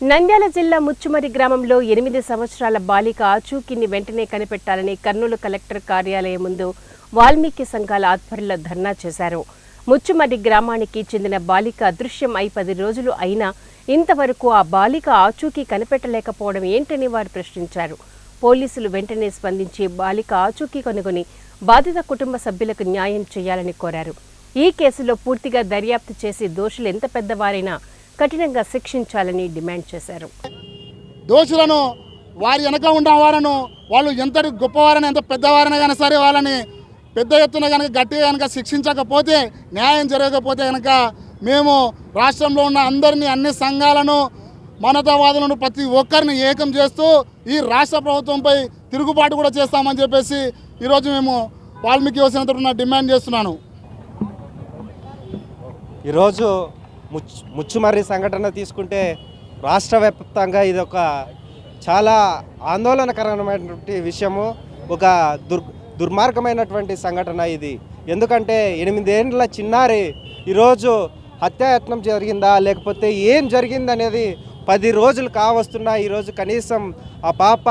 నంద్యాల జిల్లా ముచ్చుమరి గ్రామంలో 8 సంవత్సరాల బాలిక ఆచూకీని వెంటనే కనిపెట్టాలని కర్నూలు కలెక్టర్ కార్యాలయం ముందు వాల్మీకి సంఘాల ఆధ్వర్యంలో ధర్నా చేశారు. ముచ్చుమరి గ్రామానికి చెందిన బాలిక అదృశ్యం అయి 10 రోజులు అయినా ఇంతవరకు ఆ బాలిక ఆచూకీ కనిపెట్టలేకపోవడం ఏంటని వారు ప్రశ్నించారు. పోలీసులు వెంటనే స్పందించి బాలిక ఆచూకీ కనుగొని బాధిత కుటుంబ సభ్యులకు న్యాయం చేయాలని కోరారు. ఈ కేసులో పూర్తిగా దర్యాప్తు చేసి దోషులు ఎంత పెద్దవారైనా కఠినంగా శిక్షించాలని డిమాండ్ చేశారు. దోషులను వారి వెనక ఉన్న వారను వాళ్ళు ఎంతటి గొప్పవారైనా ఎంత పెద్దవారైనా కానీ సరే వాళ్ళని పెద్ద ఎత్తున కనుక గట్టిగా కనుక శిక్షించకపోతే న్యాయం జరగకపోతే కనుక మేము రాష్ట్రంలో ఉన్న అందరినీ అన్ని సంఘాలను మానవతావాదులను ప్రతి ఒక్కరిని ఏకం చేస్తూ ఈ రాష్ట్ర ప్రభుత్వంపై తిరుగుబాటు కూడా చేస్తామని చెప్పేసి ఈరోజు మేము వాల్మీకి యువసేన డిమాండ్ చేస్తున్నాను. ఈరోజు ముచ్చుమర్రి సంఘటన తీసుకుంటే రాష్ట్ర వ్యాప్తంగా ఇది ఒక చాలా ఆందోళనకరమైనటువంటి విషయము, ఒక దుర్మార్గమైనటువంటి సంఘటన ఇది. ఎందుకంటే 8 ఏళ్ల చిన్నారి ఈరోజు హత్యాయత్నం జరిగిందా లేకపోతే ఏం జరిగిందనేది 10 రోజులు కావస్తున్నా ఈరోజు కనీసం ఆ పాప